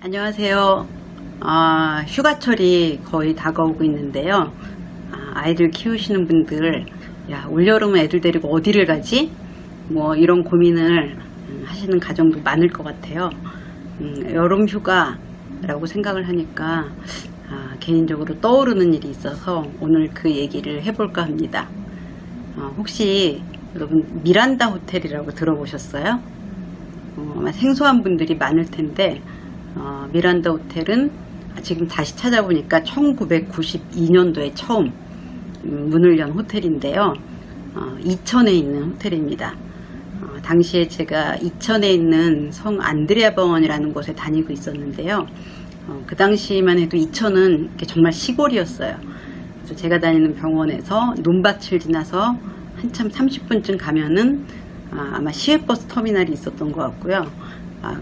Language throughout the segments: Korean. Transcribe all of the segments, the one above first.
안녕하세요. 휴가철이 거의 다가오고 있는데요. 아이들 키우시는 분들, 야, 올여름은 애들 데리고 어디를 가지? 뭐 이런 고민을 하시는 가정도 많을 것 같아요. 여름 휴가라고 생각을 하니까 개인적으로 떠오르는 일이 있어서 오늘 그 얘기를 해볼까 합니다. 혹시 여러분 미란다 호텔이라고 들어보셨어요? 아마 생소한 분들이 많을 텐데 미란다 호텔은 지금 다시 찾아보니까 1992년도에 처음 문을 연 호텔인데요. 이천에 있는 호텔입니다. 당시에 제가 이천에 있는 성 안드레아 병원이라는 곳에 다니고 있었는데요. 그 당시만 해도 이천은 정말 시골이었어요. 그래서 제가 다니는 병원에서 논밭을 지나서 한참 30분쯤 가면은 아마 시외버스 터미널이 있었던 것 같고요.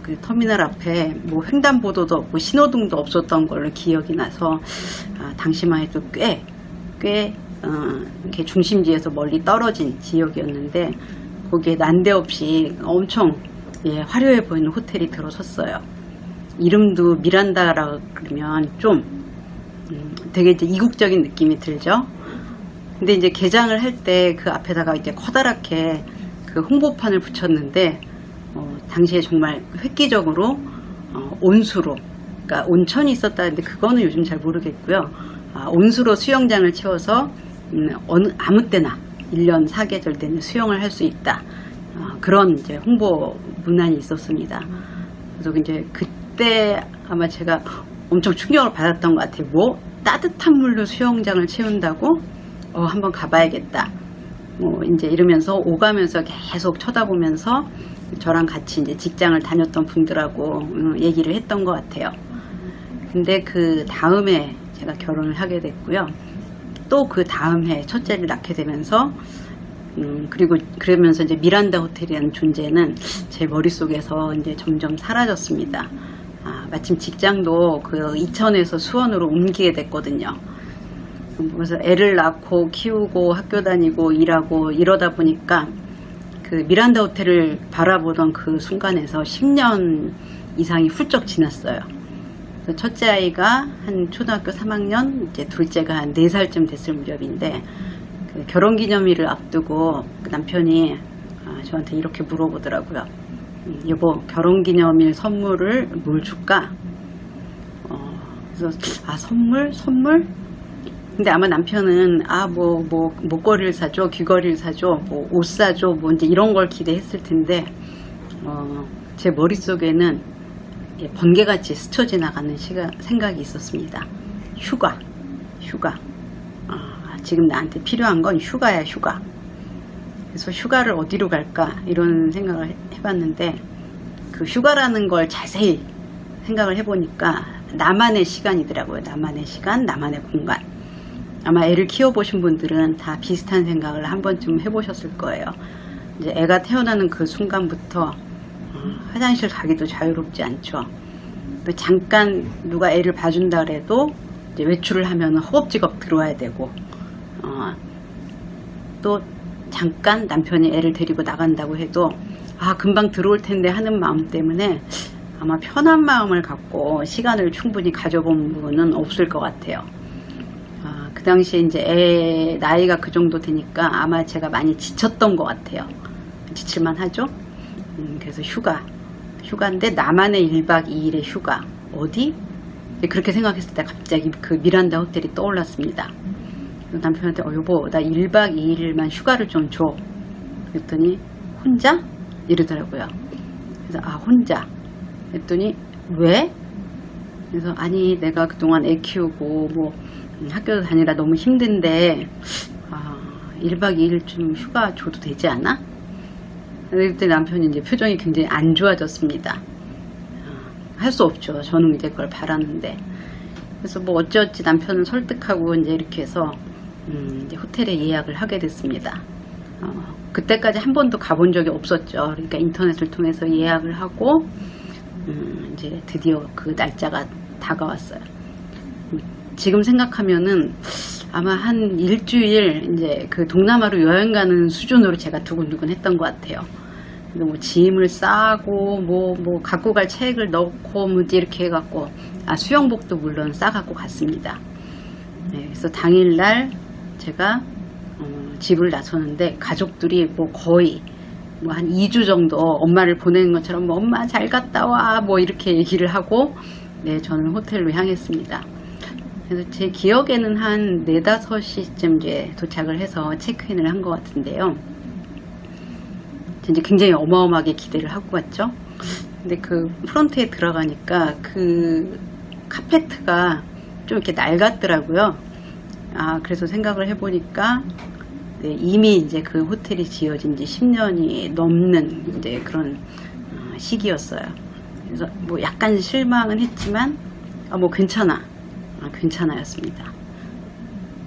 그 터미널 앞에 뭐 횡단보도도 없고 신호등도 없었던 걸로 기억이 나서 당시만 해도 꽤 이렇게 중심지에서 멀리 떨어진 지역이었는데 거기에 난데없이 엄청 화려해 보이는 호텔이 들어섰어요. 이름도 미란다라 그러면 좀 되게 이제 이국적인 느낌이 들죠. 근데 이제 개장을 할 때 그 앞에다가 이제 커다랗게 그 홍보판을 붙였는데 당시에 정말 획기적으로 온수로, 그러니까 온천이 있었다는데 그거는 요즘 잘 모르겠고요. 온수로 수영장을 채워서 아무 때나 1년 4계절 되는 수영을 할 수 있다. 그런 이제 홍보 문안이 있었습니다. 그래서 이제 그때 아마 제가 엄청 충격을 받았던 것 같아요. 뭐 따뜻한 물로 수영장을 채운다고? 한번 가봐야겠다. 이제 이러면서 오가면서 계속 쳐다보면서 저랑 같이 이제 직장을 다녔던 분들하고 얘기를 했던 것 같아요. 근데 그 다음에 제가 결혼을 하게 됐고요. 또 그 다음 해 첫째를 낳게 되면서 그리고 그러면서 이제 미란다 호텔이라는 존재는 제 머릿속에서 이제 점점 사라졌습니다. 마침 직장도 그 이천에서 수원으로 옮기게 됐거든요. 그래서 애를 낳고 키우고 학교 다니고 일하고 이러다 보니까 그 미란다 호텔을 바라보던 그 순간에서 10년 이상이 훌쩍 지났어요. 그래서 첫째 아이가 한 초등학교 3학년, 이제 둘째가 한 4살쯤 됐을 무렵인데 그 결혼기념일을 앞두고 그 남편이 저한테 이렇게 물어보더라고요. 여보, 결혼기념일 선물을 뭘 줄까? 그래서 선물? 근데 아마 남편은 뭐 목걸이를 사줘, 귀걸이를 사줘, 뭐 옷 사줘, 뭐 이제 이런 걸 기대했을 텐데 제 머릿속에는 번개같이 스쳐 지나가는 생각이 있었습니다. 휴가. 지금 나한테 필요한 건 휴가야, 휴가. 그래서 휴가를 어디로 갈까 이런 생각을 해봤는데 그 휴가라는 걸 자세히 생각을 해보니까 나만의 시간이더라고요. 나만의 시간, 나만의 공간. 아마 애를 키워보신 분들은 다 비슷한 생각을 한 번쯤 해보셨을 거예요. 이제 애가 태어나는 그 순간부터 화장실 가기도 자유롭지 않죠. 또 잠깐 누가 애를 봐준다 그래도 이제 외출을 하면 허겁지겁 들어와야 되고, 또 잠깐 남편이 애를 데리고 나간다고 해도 금방 들어올 텐데 하는 마음 때문에 아마 편한 마음을 갖고 시간을 충분히 가져본 부분은 없을 것 같아요. 그 당시에 이제 애 나이가 그 정도 되니까 아마 제가 많이 지쳤던 것 같아요. 지칠만 하죠. 그래서 휴가인데 나만의 1박 2일의 휴가. 어디? 그렇게 생각했을 때 갑자기 그 미란다 호텔이 떠올랐습니다. 남편한테 여보, 나 1박 2일만 휴가를 좀 줘. 그랬더니 혼자? 이러더라고요. 그래서 혼자. 그랬더니 왜? 그래서 아니 내가 그동안 애 키우고 뭐 학교 다니라 너무 힘든데 1박 2일 좀 휴가 줘도 되지 않아? 그때 남편이 이제 표정이 굉장히 안 좋아졌습니다. 할 수 없죠. 저는 이제 그걸 바랐는데. 그래서 뭐 어찌어찌 남편은 설득하고 이제 이렇게 해서 이제 호텔에 예약을 하게 됐습니다. 그때까지 한 번도 가본 적이 없었죠. 그러니까 인터넷을 통해서 예약을 하고 이제 드디어 그 날짜가 다가왔어요. 지금 생각하면은 아마 한 일주일 이제 그 동남아로 여행 가는 수준으로 제가 두근두근 했던 것 같아요. 뭐 짐을 싸고 뭐 갖고 갈 책을 넣고 뭐 이렇게 해갖고 수영복도 물론 싸갖고 갔습니다. 네, 그래서 당일날 제가 집을 나서는데 가족들이 뭐 거의 뭐 한 2주 정도 엄마를 보내는 것처럼 뭐 엄마 잘 갔다 와 뭐 이렇게 얘기를 하고 네, 저는 호텔로 향했습니다. 그래서 제 기억에는 한 4, 5시쯤 이제 도착을 해서 체크인을 한 것 같은데요. 이제 굉장히 어마어마하게 기대를 하고 갔죠. 근데 그 프론트에 들어가니까 그 카페트가 좀 이렇게 낡았더라고요. 그래서 생각을 해보니까 네, 이미 이제 그 호텔이 지어진 지 10년이 넘는 이제 그런 시기였어요. 그래서 뭐 약간 실망은 했지만 뭐 괜찮아였습니다.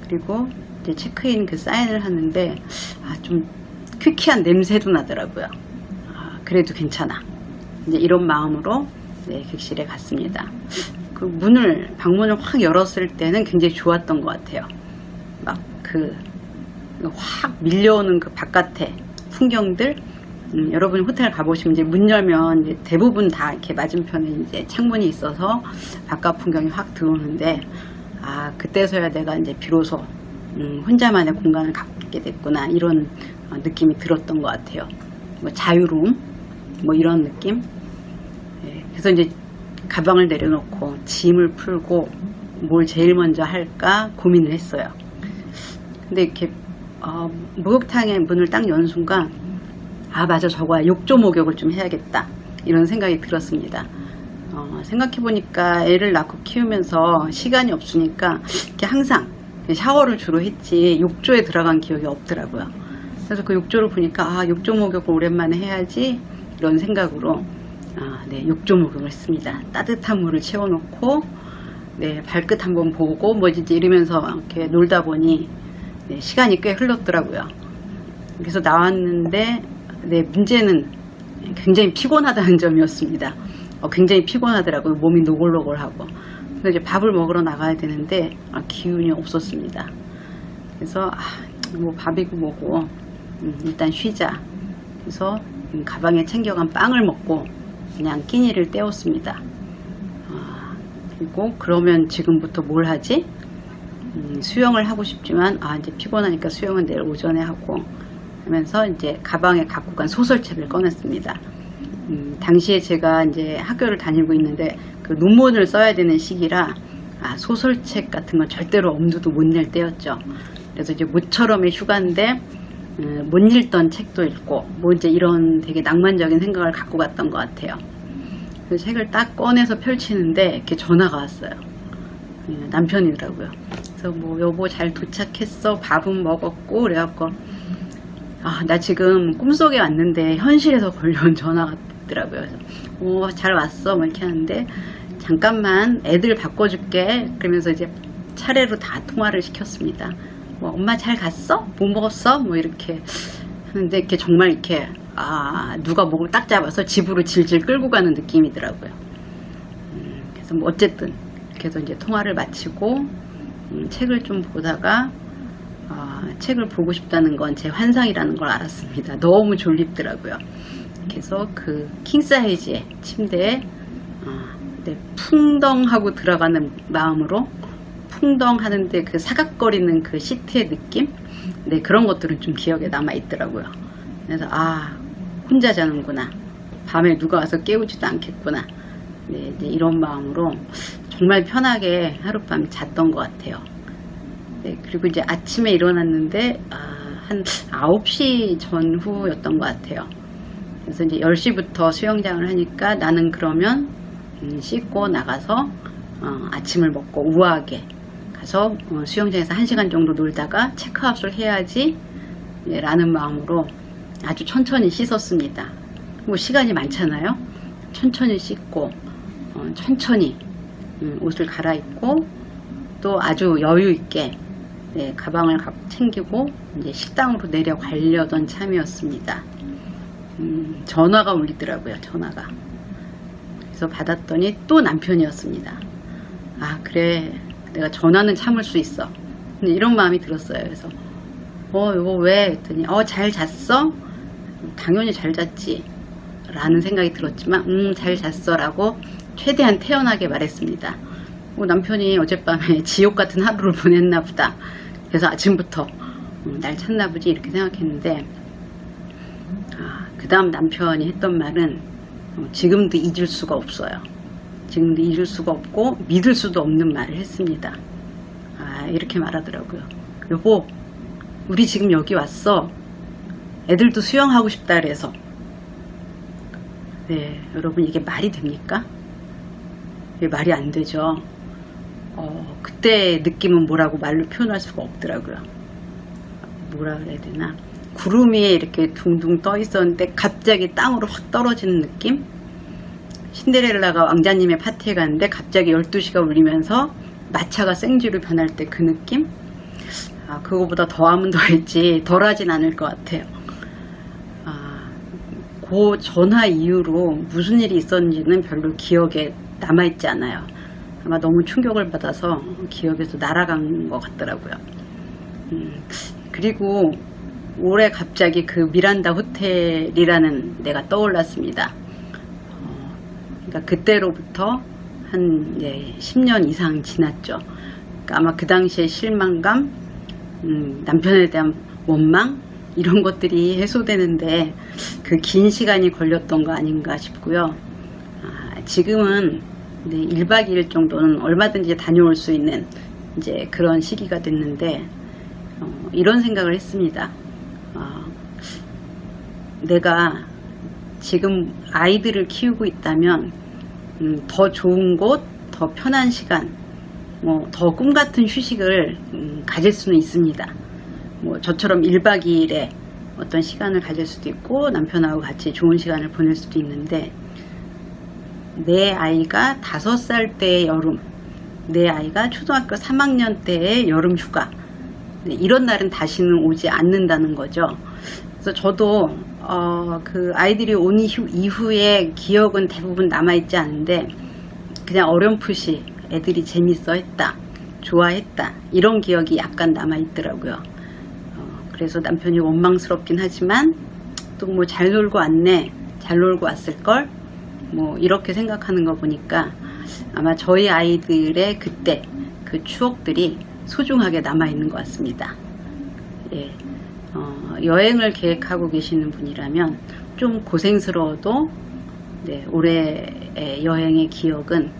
그리고 이제 체크인 그 사인을 하는데 좀 퀴퀴한 냄새도 나더라고요. 그래도 괜찮아. 이제 이런 마음으로 네, 객실에 갔습니다. 그 방문을 확 열었을 때는 굉장히 좋았던 것 같아요. 막 확 밀려오는 그 바깥에 풍경들, 여러분 호텔 가보시면 이제 문 열면 이제 대부분 다 이렇게 맞은편에 이제 창문이 있어서 바깥 풍경이 확 들어오는데, 그때서야 내가 이제 비로소 혼자만의 공간을 갖게 됐구나, 이런 느낌이 들었던 것 같아요. 뭐 자유로움, 뭐 이런 느낌. 네, 그래서 이제 가방을 내려놓고 짐을 풀고 뭘 제일 먼저 할까 고민을 했어요. 근데 이렇게 목욕탕의 문을 딱 연 순간 맞아, 저거야, 욕조 목욕을 좀 해야겠다, 이런 생각이 들었습니다. 생각해보니까 애를 낳고 키우면서 시간이 없으니까 이렇게 항상 샤워를 주로 했지 욕조에 들어간 기억이 없더라고요. 그래서 그 욕조를 보니까 욕조 목욕을 오랜만에 해야지, 이런 생각으로 네, 욕조 목욕을 했습니다. 따뜻한 물을 채워놓고 네, 발끝 한번 보고 뭐 이제 이러면서 이렇게 놀다 보니 네, 시간이 꽤 흘렀더라고요. 그래서 나왔는데 네, 문제는 굉장히 피곤하다는 점이었습니다. 굉장히 피곤하더라고요. 몸이 노골노골하고. 그래서 이제 밥을 먹으러 나가야 되는데 기운이 없었습니다. 그래서 뭐 밥이고 뭐고 일단 쉬자. 그래서 가방에 챙겨간 빵을 먹고 그냥 끼니를 때웠습니다. 그리고 그러면 지금부터 뭘 하지? 수영을 하고 싶지만 이제 피곤하니까 수영은 내일 오전에 하고 하면서 이제 가방에 갖고 간 소설책을 꺼냈습니다. 당시에 제가 이제 학교를 다니고 있는데 그 논문을 써야 되는 시기라 소설책 같은 건 절대로 엄두도 못 낼 때였죠. 그래서 이제 모처럼의 휴가인데 못 읽던 책도 읽고 뭐 이제 이런 되게 낭만적인 생각을 갖고 갔던 것 같아요. 그 책을 딱 꺼내서 펼치는데 이렇게 전화가 왔어요. 남편이더라고요. 그래서 뭐 여보 잘 도착했어, 밥은 먹었고, 그래갖고 나 지금 꿈속에 왔는데 현실에서 걸려온 전화가 있더라고요. 그래서 잘 왔어 뭐 이렇게 하는데, 잠깐만 애들 바꿔줄게, 그러면서 이제 차례로 다 통화를 시켰습니다. 뭐 엄마 잘 갔어? 뭐 먹었어? 뭐 이렇게 하는데 이렇게 정말 이렇게 누가 목을 딱 잡아서 집으로 질질 끌고 가는 느낌이더라고요. 그래서 뭐 어쨌든 그래서 이제 통화를 마치고 책을 좀 보다가 책을 보고 싶다는 건 제 환상이라는 걸 알았습니다. 너무 졸립더라고요. 그래서 그 킹사이즈의 침대에 네, 풍덩하고 들어가는 마음으로, 풍덩하는데 그 사각거리는 그 시트의 느낌, 네, 그런 것들은 좀 기억에 남아 있더라고요. 그래서 혼자 자는구나, 밤에 누가 와서 깨우지도 않겠구나, 네, 이제 이런 마음으로 정말 편하게 하룻밤 잤던 것 같아요. 네, 그리고 이제 아침에 일어났는데 한 9시 전후였던 것 같아요. 그래서 이제 10시부터 수영장을 하니까 나는 그러면 씻고 나가서 아침을 먹고 우아하게 가서 수영장에서 1시간 정도 놀다가 체크아웃을 해야지 라는 마음으로 아주 천천히 씻었습니다. 뭐 시간이 많잖아요. 천천히 씻고 천천히 옷을 갈아입고 또 아주 여유 있게 네, 가방을 챙기고 이제 식당으로 내려가려던 참이었습니다. 전화가 울리더라고요. 전화가. 그래서 받았더니 또 남편이었습니다. 그래, 내가 전화는 참을 수 있어. 근데 이런 마음이 들었어요. 그래서 여보 왜? 했더니 잘 잤어? 당연히 잘 잤지. 라는 생각이 들었지만 잘 잤어 라고 최대한 태연하게 말했습니다. 남편이 어젯밤에 지옥 같은 하루를 보냈나 보다. 그래서 아침부터 날 찾나 보지 이렇게 생각했는데, 그 다음 남편이 했던 말은 지금도 잊을 수가 없어요. 지금도 잊을 수가 없고 믿을 수도 없는 말을 했습니다. 이렇게 말하더라고요. 여보, 우리 지금 여기 왔어. 애들도 수영하고 싶다 그래서. 네, 여러분, 이게 말이 됩니까? 이게 말이 안 되죠. 그때 느낌은 뭐라고 말로 표현할 수가 없더라고요. 뭐라 그래야 되나? 구름 위에 이렇게 둥둥 떠 있었는데 갑자기 땅으로 확 떨어지는 느낌? 신데렐라가 왕자님의 파티에 갔는데 갑자기 12시가 울리면서 마차가 생쥐로 변할 때 그 느낌? 그거보다 더하면 더했지 덜 하진 않을 것 같아요. 그 전화 이후로 무슨 일이 있었는지는 별로 기억에 남아있지 않아요. 아마 너무 충격을 받아서 기억에서 날아간 것 같더라고요. 그리고 올해 갑자기 그 미란다 호텔이라는 데가 떠올랐습니다. 그러니까 그때로부터 한 10년 이상 지났죠. 그러니까 아마 그 당시에 실망감, 남편에 대한 원망 이런 것들이 해소되는데 그 긴 시간이 걸렸던 거 아닌가 싶고요. 지금은 1박 2일 정도는 얼마든지 다녀올 수 있는 이제 그런 시기가 됐는데 이런 생각을 했습니다. 내가 지금 아이들을 키우고 있다면 더 좋은 곳, 더 편한 시간, 더 꿈같은 휴식을 가질 수는 있습니다. 저처럼 1박 2일에 어떤 시간을 가질 수도 있고 남편하고 같이 좋은 시간을 보낼 수도 있는데, 내 아이가 5살 때의 여름, 내 아이가 초등학교 3학년 때의 여름 휴가, 이런 날은 다시는 오지 않는다는 거죠. 그래서 저도 그 아이들이 온 이후에 기억은 대부분 남아있지 않은데 그냥 어렴풋이 애들이 재밌어 했다, 좋아했다, 이런 기억이 약간 남아있더라고요. 그래서 남편이 원망스럽긴 하지만 또 잘 놀고 왔네, 잘 놀고 왔을걸, 이렇게 생각하는 거 보니까 아마 저희 아이들의 그때 그 추억들이 소중하게 남아있는 것 같습니다. 예. 여행을 계획하고 계시는 분이라면 좀 고생스러워도 올해의 여행의 기억은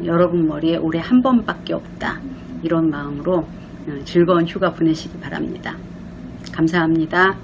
여러분 머리에 올해 한 번밖에 없다, 이런 마음으로 즐거운 휴가 보내시기 바랍니다. 감사합니다.